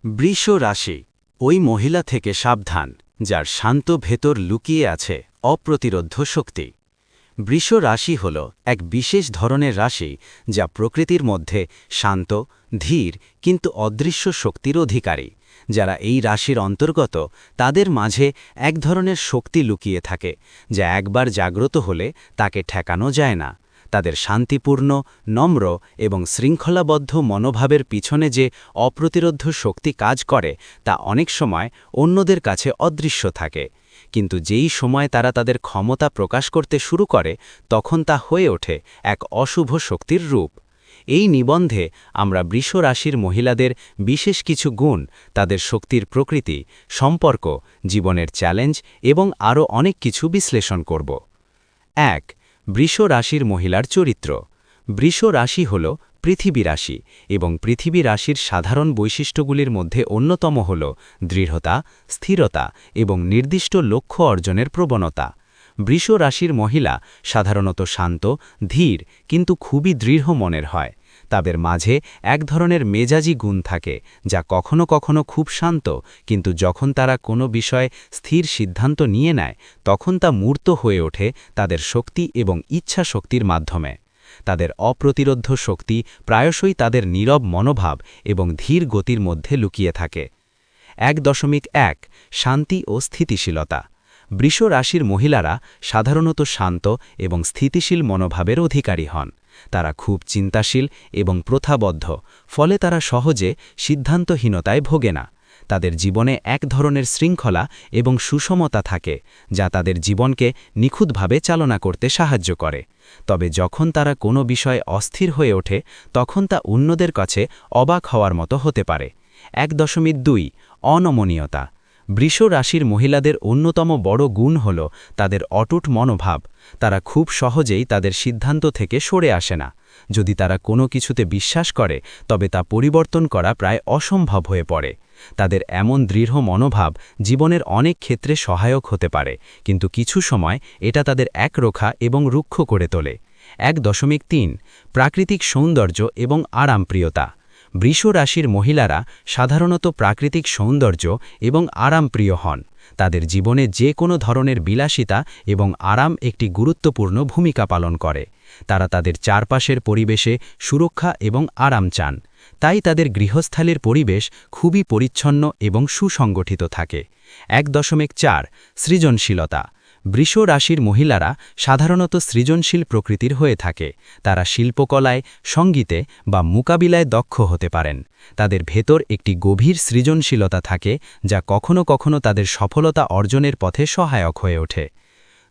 বৃষ রাশি ওই মহিলা থেকে সাবধান যার শান্ত ভেতর লুকিয়ে আছে অপ্রতিরোধ্য শক্তি। বৃষ রাশি হল এক বিশেষ ধরনের রাশি যা প্রকৃতির মধ্যে শান্ত, ধীর কিন্তু অদৃশ্য শক্তির অধিকারী। যারা এই রাশির অন্তর্গত তাদের মাঝে এক ধরনের শক্তি লুকিয়ে থাকে যা একবার জাগ্রত হলে তাকে ঠেকানো যায় না। তাদের শান্তিপূর্ণ, নম্র এবং শৃঙ্খলাবদ্ধ মনোভাবের পিছনে যে অপ্রতিরোধ্য শক্তি কাজ করে তা অনেক সময় অন্যদের কাছে অদৃশ্য থাকে, কিন্তু যেই সময় তারা তাদের ক্ষমতা প্রকাশ করতে শুরু করে তখন তা হয়ে ওঠে এক অশুভ শক্তির রূপ। এই নিবন্ধে আমরা বৃষ রাশির মহিলাদের বিশেষ কিছু গুণ, তাদের শক্তির প্রকৃতি, সম্পর্ক, জীবনের চ্যালেঞ্জ এবং আরও অনেক কিছু বিশ্লেষণ করব। ১. বৃষ রাশির মহিলার চরিত্র। বৃষ রাশি হল পৃথিবী রাশি এবং পৃথিবী রাশির সাধারণ বৈশিষ্ট্যগুলির মধ্যে অন্যতম হল দৃঢ়তা, স্থিরতা এবং নির্দিষ্ট লক্ষ্য অর্জনের প্রবণতা। বৃষ রাশির মহিলা সাধারণত শান্ত, ধীর কিন্তু খুবই দৃঢ় মনের হয়। তাদের মাঝে এক ধরনের মেজাজি গুণ থাকে যা কখনো কখনো খুব শান্ত, কিন্তু যখন তারা কোনো বিষয়ে স্থির সিদ্ধান্ত নিয়ে নেয় তখন তা মূর্ত হয়ে ওঠে তাদের শক্তি এবং ইচ্ছা শক্তির মাধ্যমে। তাদের অপ্রতিরোধ্য শক্তি প্রায়শই তাদের নীরব মনোভাব এবং ধীর গতির মধ্যে লুকিয়ে থাকে। ১.১ শান্তি ও স্থিতিশীলতা। বৃষ রাশির মহিলারা সাধারণত শান্ত এবং স্থিতিশীল মনোভাবের অধিকারী হন। তারা খুব চিন্তাশীল এবং প্রথাবদ্ধ, ফলে তারা সহজে সিদ্ধান্তহীনতায় ভোগে না। তাদের জীবনে এক ধরনের শৃঙ্খলা এবং সুষমতা থাকে যা তাদের জীবনকে নিখুঁতভাবে চালনা করতে সাহায্য করে। তবে যখন তারা কোনো বিষয়ে অস্থির হয়ে ওঠে তখন তা অন্যদের কাছে অবাক হওয়ার মতো হতে পারে। ১.২ অনমনীয়তা। বৃষ রাশির মহিলাদের অন্যতম বড় গুণ হল তাদের অটুট মনোভাব। তারা খুব সহজেই তাদের সিদ্ধান্ত থেকে সরে আসে না। যদি তারা কোনো কিছুতে বিশ্বাস করে তবে তা পরিবর্তন করা প্রায় অসম্ভব হয়ে পড়ে। তাদের এমন দৃঢ় মনোভাব জীবনের অনেক ক্ষেত্রে সহায়ক হতে পারে, কিন্তু কিছু সময় এটা তাদের একরোখা এবং রুক্ষ করে তোলে। ১.৩ প্রাকৃতিক সৌন্দর্য এবং আরামপ্রিয়তা। বৃষ রাশির মহিলারা সাধারণত প্রাকৃতিক সৌন্দর্য এবং আরামপ্রিয় হন। তাদের জীবনে যে কোনো ধরনের বিলাসিতা এবং আরাম একটি গুরুত্বপূর্ণ ভূমিকা পালন করে। তারা তাদের চারপাশের পরিবেশে সুরক্ষা এবং আরাম চান, তাই তাদের গৃহস্থালির পরিবেশ খুবই পরিচ্ছন্ন এবং সুসংগঠিত থাকে। ১.৪ সৃজনশীলতা। বৃষ রাশির মহিলারা সাধারণত সৃজনশীল প্রকৃতির হয়ে থাকে। তারা শিল্পকলায়, সঙ্গীতে বা মোকাবিলায় দক্ষ হতে পারেন। তাদের ভেতর একটি গভীর সৃজনশীলতা থাকে যা কখনো কখনো তাদের সফলতা অর্জনের পথে সহায়ক হয়ে ওঠে।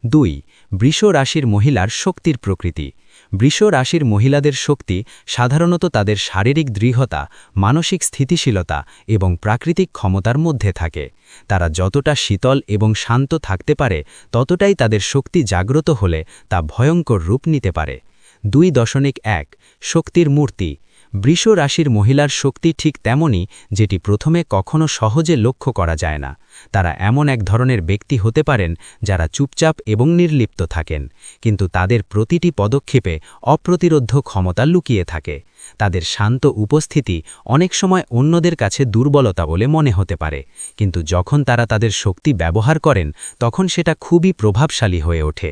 ২. বৃষ রাশির মহিলার শক্তির প্রকৃতি। বৃষ রাশির মহিলাদের শক্তি সাধারণত তাদের শারীরিক দৃঢ়তা, মানসিক স্থিতিশীলতা এবং প্রাকৃতিক ক্ষমতার মধ্যে থাকে। তারা যতটা শীতল এবং শান্ত থাকতে পারে ততটাই তাদের শক্তি জাগ্রত হলে তা ভয়ঙ্কর রূপ নিতে পারে। ২.১ শক্তির মূর্তি। বৃষ রাশির মহিলার শক্তি ঠিক তেমনই, যেটি প্রথমে কখনো সহজে লক্ষ্য করা যায় না। তারা এমন এক ধরনের ব্যক্তি হতে পারেন যারা চুপচাপ এবং নির্লিপ্ত থাকেন, কিন্তু তাদের প্রতিটি পদক্ষেপে অপ্রতিরোধ্য ক্ষমতা লুকিয়ে থাকে। তাদের শান্ত উপস্থিতি অনেক সময় অন্যদের কাছে দুর্বলতা বলে মনে হতে পারে, কিন্তু যখন তারা তাদের শক্তি ব্যবহার করেন তখন সেটা খুবই প্রভাবশালী হয়ে ওঠে।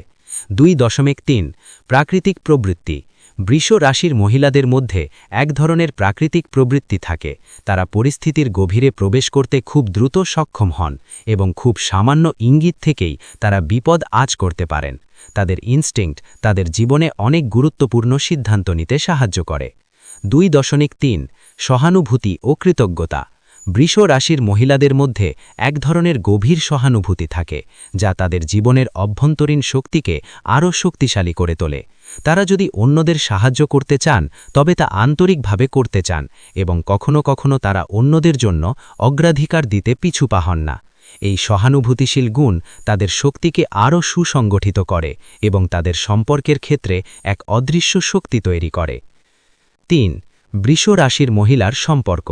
২.৩ প্রাকৃতিক প্রবৃত্তি। বৃষ রাশির মহিলাদের মধ্যে এক ধরনের প্রাকৃতিক প্রবৃত্তি থাকে। তারা পরিস্থিতির গভীরে প্রবেশ করতে খুব দ্রুত সক্ষম হন এবং খুব সামান্য ইঙ্গিত থেকেই তারা বিপদ আঁচ করতে পারেন। তাদের ইনস্টিংক্ট তাদের জীবনে অনেক গুরুত্বপূর্ণ সিদ্ধান্ত নিতে সাহায্য করে। ২.৩ সহানুভূতি ও কৃতজ্ঞতা। বৃষ রাশির মহিলাদের মধ্যে এক ধরনের গভীর সহানুভূতি থাকে যা তাদের জীবনের অভ্যন্তরীণ শক্তিকে আরও শক্তিশালী করে তোলে। তারা যদি অন্যদের সাহায্য করতে চান তবে তা আন্তরিকভাবে করতে চান এবং কখনো কখনো তারা অন্যদের জন্য অগ্রাধিকার দিতে পিছু পা হন না। এই সহানুভূতিশীল গুণ তাদের শক্তিকে আরও সুসংগঠিত করে এবং তাদের সম্পর্কের ক্ষেত্রে এক অদৃশ্য শক্তি তৈরি করে। ৩. বৃষ রাশির মহিলার সম্পর্ক।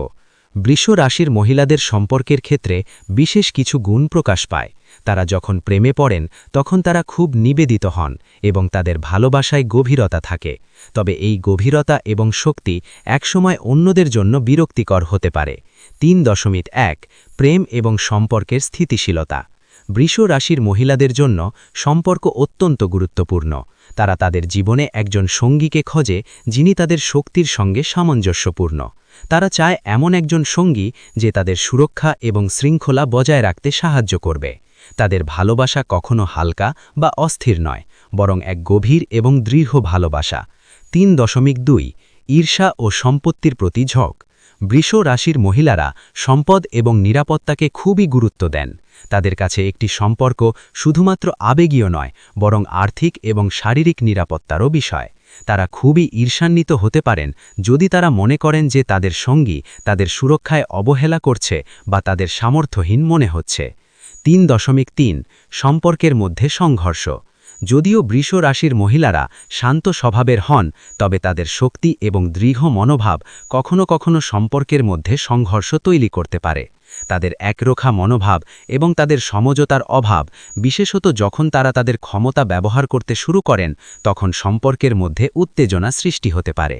বৃষ রাশির মহিলাদের সম্পর্কের ক্ষেত্রে বিশেষ কিছু গুণ প্রকাশ পায়। তারা যখন প্রেমে পড়েন তখন তারা খুব নিবেদিত হন এবং তাদের ভালোবাসায় গভীরতা থাকে। তবে এই গভীরতা এবং শক্তি একসময় অন্যদের জন্য বিরক্তিকর হতে পারে। 3.1 প্রেম এবং সম্পর্কের স্থিতিশীলতা। বৃষ রাশির মহিলাদের জন্য সম্পর্ক অত্যন্ত গুরুত্বপূর্ণ। তারা তাদের জীবনে একজন সঙ্গীকে খোঁজে যিনি তাদের শক্তির সঙ্গে সামঞ্জস্যপূর্ণ। তারা চায় এমন একজন সঙ্গী যে তাদের সুরক্ষা এবং শৃঙ্খলা বজায় রাখতে সাহায্য করবে। তাদের ভালোবাসা কখনো হালকা বা অস্থির নয়, বরং এক গভীর এবং দৃঢ় ভালোবাসা। 3.2 ঈর্ষা ও সম্পত্তির প্রতি ঝোঁক। বৃষ রাশির মহিলারা সম্পদ এবং নিরাপত্তাকে খুবই গুরুত্ব দেন। তাদের কাছে একটি সম্পর্ক শুধুমাত্র আবেগীয় নয়, বরং আর্থিক এবং শারীরিক নিরাপত্তারও বিষয়। তারা খুবই ঈর্ষান্বিত হতে পারেন যদি তারা মনে করেন যে তাদের সঙ্গী তাদের সুরক্ষায় অবহেলা করছে বা তাদের সামর্থ্যহীন মনে হচ্ছে। 3.3 সম্পর্কের মধ্যে সংঘর্ষ। যদিও বৃষ রাশির মহিলারা শান্ত স্বভাবের হন, তবে তাদের শক্তি এবং দৃঢ় মনোভাব কখনো কখনো সম্পর্কের মধ্যে সংঘর্ষ তৈরি করতে পারে। তাদের একরোখা মনোভাব এবং তাদের সমঝোতার অভাব, বিশেষত যখন তারা তাদের ক্ষমতা ব্যবহার করতে শুরু করেন, তখন সম্পর্কের মধ্যে উত্তেজনা সৃষ্টি হতে পারে।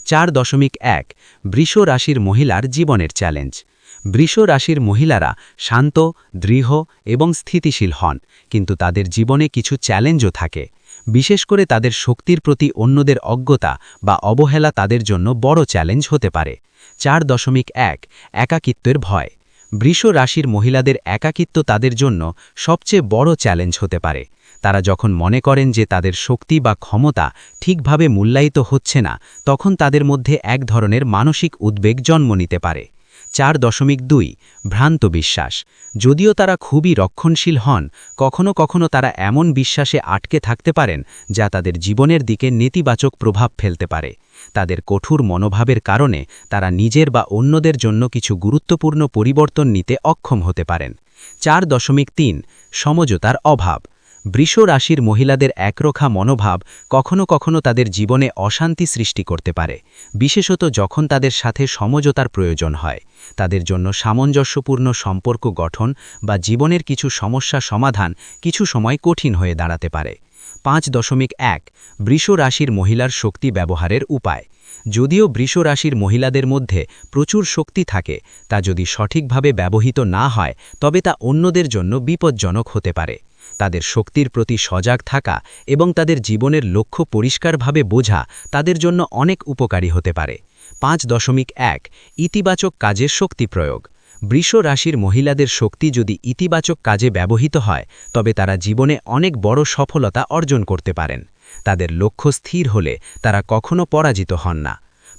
4.1 বৃষ রাশির মহিলার জীবনের চ্যালেঞ্জ। বৃষ রাশির মহিলারা শান্ত, দৃঢ় এবং স্থিতিশীল হন, কিন্তু তাদের জীবনে কিছু চ্যালেঞ্জও থাকে। বিশেষ করে তাদের শক্তির প্রতি অন্যদের অজ্ঞতা বা অবহেলা তাদের জন্য বড় চ্যালেঞ্জ হতে পারে। 4.1 একাকিত্বের ভয়। বৃষ রাশির মহিলাদের একাকিত্ব তাদের জন্য সবচেয়ে বড় চ্যালেঞ্জ হতে পারে। তারা যখন মনে করেন যে তাদের শক্তি বা ক্ষমতা ঠিকভাবে মূল্যায়িত হচ্ছে না, তখন তাদের মধ্যে এক ধরনের মানসিক উদ্বেগ জন্ম নিতে পারে। 4.2 ভ্রান্ত বিশ্বাস। যদিও তারা খুবই রক্ষণশীল হন, কখনো কখনো তারা এমন বিশ্বাসে আটকে থাকতে পারেন যা তাদের জীবনের দিকে নেতিবাচক প্রভাব ফেলতে পারে। তাদের কঠোর মনোভাবের কারণে তারা নিজের বা অন্যদের জন্য কিছু গুরুত্বপূর্ণ পরিবর্তন নিতে অক্ষম হতে পারেন। 4.3 সমঝোতার অভাব। বৃষ রাশির মহিলাদের একরোখা মনোভাব কখনো কখনো তাদের জীবনে অশান্তি সৃষ্টি করতে পারে, বিশেষত যখন তাদের সাথে সমঝোতার প্রয়োজন হয়। তাদের জন্য সামঞ্জস্যপূর্ণ সম্পর্ক গঠন বা জীবনের কিছু সমস্যা সমাধান কিছু সময় কঠিন হয়ে দাঁড়াতে পারে। 5.1 বৃষ রাশির মহিলার শক্তি ব্যবহারের উপায়। যদিও বৃষ রাশির মহিলাদের মধ্যে প্রচুর শক্তি থাকে, তা যদি সঠিকভাবে ব্যবহৃত না হয় তবে তা অন্যদের জন্য বিপজ্জনক হতে পারে। তাদের শক্তির প্রতি সজাগ থাকা এবং তাদের জীবনের লক্ষ্য পরিষ্কারভাবে বোঝা তাদের জন্য অনেক উপকারী হতে পারে। 5.1 ইতিবাচক কাজে শক্তি প্রয়োগ। বৃষ রাশির মহিলাদের শক্তি যদি ইতিবাচক কাজে ব্যবহৃত হয়, তবে তারা জীবনে অনেক বড় সফলতা অর্জন করতে পারেন। তাদের লক্ষ্য স্থির হলে তারা কখনো পরাজিত হন না।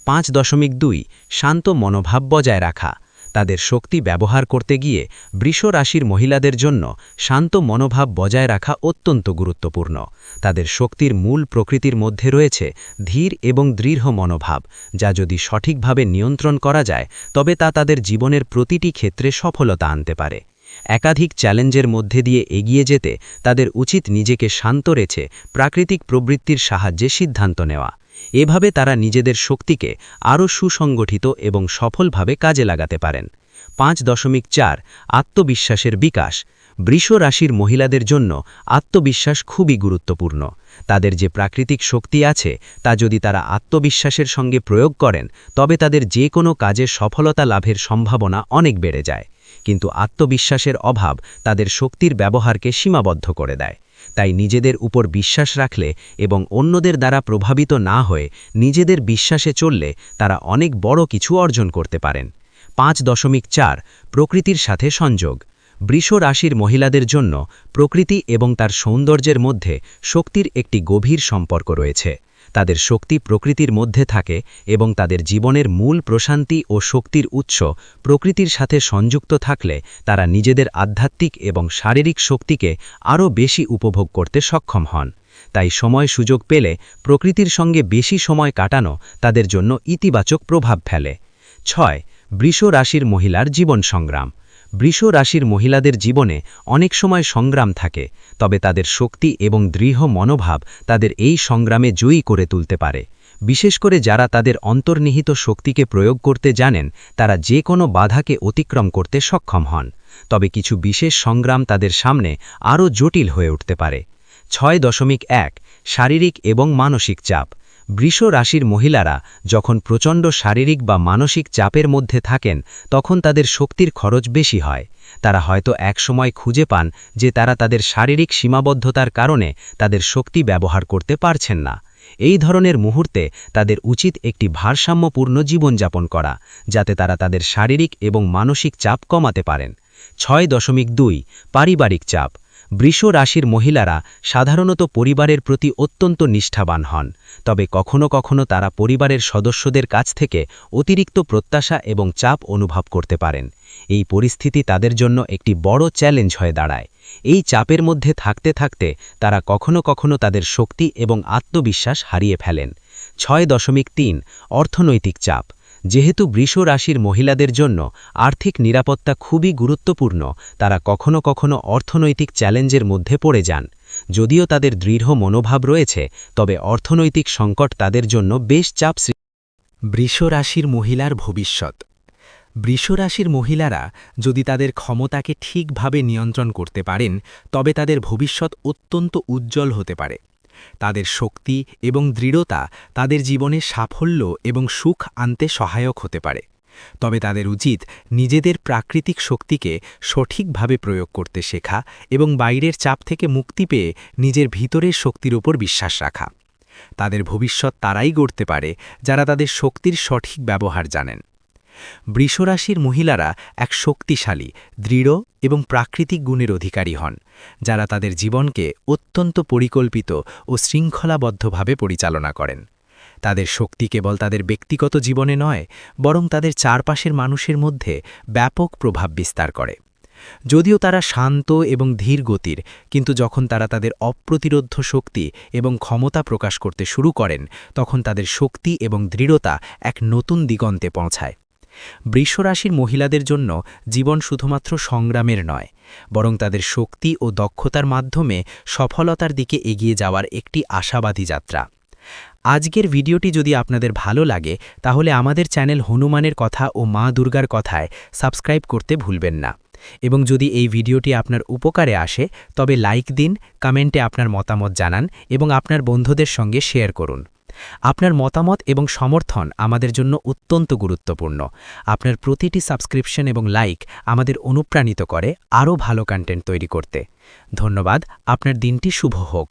5.2 শান্ত মনোভাব বজায় রাখা। তাদের শক্তি ব্যবহার করতে গিয়ে বৃষ রাশির মহিলাদের জন্য শান্ত মনোভাব বজায় রাখা অত্যন্ত গুরুত্বপূর্ণ। তাদের শক্তির মূল প্রকৃতির মধ্যে রয়েছে ধীর এবং দৃঢ় মনোভাব, যা যদি সঠিকভাবে নিয়ন্ত্রণ করা যায় তবে তা তাদের জীবনের প্রতিটি ক্ষেত্রে সফলতা আনতে পারে। একাধিক চ্যালেঞ্জের মধ্যে দিয়ে এগিয়ে যেতে তাদের উচিত নিজেকে শান্ত রেখে প্রাকৃতিক প্রবৃত্তির সাহায্যে সিদ্ধান্ত নেওয়া। এভাবে তারা নিজেদের শক্তিকে আরও সুসংগঠিত এবং সফলভাবে কাজে লাগাতে পারেন। 5.4 আত্মবিশ্বাসের বিকাশ। বৃষ রাশির মহিলাদের জন্য আত্মবিশ্বাস খুবই গুরুত্বপূর্ণ। তাদের যে প্রাকৃতিক শক্তি আছে তা যদি তারা আত্মবিশ্বাসের সঙ্গে প্রয়োগ করেন, তবে তাদের যে কোনো কাজে সফলতা লাভের সম্ভাবনা অনেক বেড়ে যায়। কিন্তু আত্মবিশ্বাসের অভাব তাদের শক্তির ব্যবহারকে সীমাবদ্ধ করে দেয়। তাই নিজেদের উপর বিশ্বাস রাখলে এবং অন্যদের দ্বারা প্রভাবিত না হয়ে নিজেদের বিশ্বাসে চললে তারা অনেক বড় কিছু অর্জন করতে পারেন। 5.4 প্রকৃতির সাথে সংযোগ। বৃষ রাশির মহিলাদের জন্য প্রকৃতি এবং তার সৌন্দর্যের মধ্যে শক্তির একটি গভীর সম্পর্ক রয়েছে। তাদের শক্তি প্রকৃতির মধ্যে থাকে এবং তাদের জীবনের মূল প্রশান্তি ও শক্তির উৎস প্রকৃতির সাথে সংযুক্ত থাকলে তারা নিজেদের আধ্যাত্মিক এবং শারীরিক শক্তিকে আরও বেশি উপভোগ করতে সক্ষম হন। তাই সময় সুযোগ পেলে প্রকৃতির সঙ্গে বেশি সময় কাটানো তাদের জন্য ইতিবাচক প্রভাব ফেলে। 6 বৃষ রাশির মহিলার জীবন সংগ্রাম। বৃষ রাশির মহিলাদের জীবনে অনেক সময় সংগ্রাম থাকে, তবে তাদের শক্তি এবং দৃঢ় মনোভাব তাদের এই সংগ্রামে জয়ী করে তুলতে পারে। বিশেষ করে যারা তাদের অন্তর্নিহিত শক্তিকে প্রয়োগ করতে জানেন তারা যে কোনো বাধাকে অতিক্রম করতে সক্ষম হন। তবে কিছু বিশেষ সংগ্রাম তাদের সামনে আরও জটিল হয়ে উঠতে পারে। 6.1 শারীরিক এবং মানসিক চাপ। বৃষ রাশির মহিলারা যখন প্রচণ্ড শারীরিক বা মানসিক চাপের মধ্যে থাকেন তখন তাদের শক্তির খরচ বেশি হয়। তারা হয়তো একসময় খুঁজে পান যে তারা তাদের শারীরিক সীমাবদ্ধতার কারণে তাদের শক্তি ব্যবহার করতে পারছেন না। এই ধরনের মুহূর্তে তাদের উচিত একটি ভারসাম্যপূর্ণ জীবনযাপন করা, যাতে তারা তাদের শারীরিক এবং মানসিক চাপ কমাতে পারেন। 6.2 পারিবারিক চাপ। বৃষ রাশির মহিলারা সাধারণত পরিবারের প্রতি অত্যন্ত নিষ্ঠাবান হন, তবে কখনো কখনো তারা পরিবারের সদস্যদের কাছ থেকে অতিরিক্ত প্রত্যাশা এবং চাপ অনুভব করতে পারেন। এই পরিস্থিতি তাদের জন্য একটি বড় চ্যালেঞ্জ হয়ে দাঁড়ায়। এই চাপের মধ্যে থাকতে থাকতে তারা কখনো কখনো তাদের শক্তি এবং আত্মবিশ্বাস হারিয়ে ফেলেন। 6.3 অর্থনৈতিক চাপ। যেহেতু বৃষ রাশির মহিলাদের জন্য আর্থিক নিরাপত্তা খুবই গুরুত্বপূর্ণ, তারা কখনো কখনো অর্থনৈতিক চ্যালেঞ্জের মধ্যে পড়ে যান। যদিও তাদের দৃঢ় মনোভাব রয়েছে, তবে অর্থনৈতিক সংকট তাদের জন্য বেশ চাপ সৃষ্টি। বৃষ রাশির মহিলার ভবিষ্যৎ। বৃষ রাশির মহিলারা যদি তাদের ক্ষমতাকে ঠিকভাবে নিয়ন্ত্রণ করতে পারেন, তবে তাদের ভবিষ্যৎ অত্যন্ত উজ্জ্বল হতে পারে। তাদের শক্তি এবং দৃঢ়তা তাদের জীবনে সাফল্য এবং সুখ আনতে সহায়ক হতে পারে। তবে তাদের উচিত নিজেদের প্রাকৃতিক শক্তিকে সঠিকভাবে প্রয়োগ করতে শেখা এবং বাইরের চাপ থেকে মুক্তি পেয়ে নিজের ভিতরের শক্তির উপর বিশ্বাস রাখা। তাদের ভবিষ্যৎ তারাই গড়তে পারে যারা তাদের শক্তির সঠিক ব্যবহার জানেন। বৃষ রাশির মহিলারা এক শক্তিশালী, দৃঢ় এবং প্রাকৃতিক গুণের অধিকারী হন, যারা তাদের জীবনকে অত্যন্ত পরিকল্পিত ও শৃঙ্খলাবদ্ধভাবে পরিচালনা করেন। তাদের শক্তি কেবল তাদের ব্যক্তিগত জীবনে নয়, বরং তাদের চারপাশের মানুষের মধ্যে ব্যাপক প্রভাব বিস্তার করে। যদিও তারা শান্ত এবং ধীর গতির, কিন্তু যখন তারা তাদের অপ্রতিরোধ্য শক্তি এবং ক্ষমতা প্রকাশ করতে শুরু করেন, তখন তাদের শক্তি এবং দৃঢ়তা এক নতুন দিগন্তে পৌঁছায়। বৃষ রাশির মহিলাদের জন্য জীবন শুধুমাত্র সংগ্রামের নয়, বরং তাদের শক্তি ও দক্ষতার মাধ্যমে সফলতার দিকে এগিয়ে যাওয়ার একটি আশাবাদী যাত্রা। আজকের ভিডিওটি যদি আপনাদের ভালো লাগে, তাহলে আমাদের চ্যানেল হনুমানের কথা ও মা দুর্গার কথায় সাবস্ক্রাইব করতে ভুলবেন না। এবং যদি এই ভিডিওটি আপনার উপকারে আসে, তবে লাইক দিন, কমেন্টে আপনার মতামত জানান এবং আপনার বন্ধুদের সঙ্গে শেয়ার করুন। আপনার মতামত এবং সমর্থন আমাদের জন্য অত্যন্ত গুরুত্বপূর্ণ। আপনার প্রতিটি সাবস্ক্রিপশন এবং লাইক আমাদের অনুপ্রাণিত করে আরও ভালো কন্টেন্ট তৈরি করতে। ধন্যবাদ। আপনার দিনটি শুভ হোক।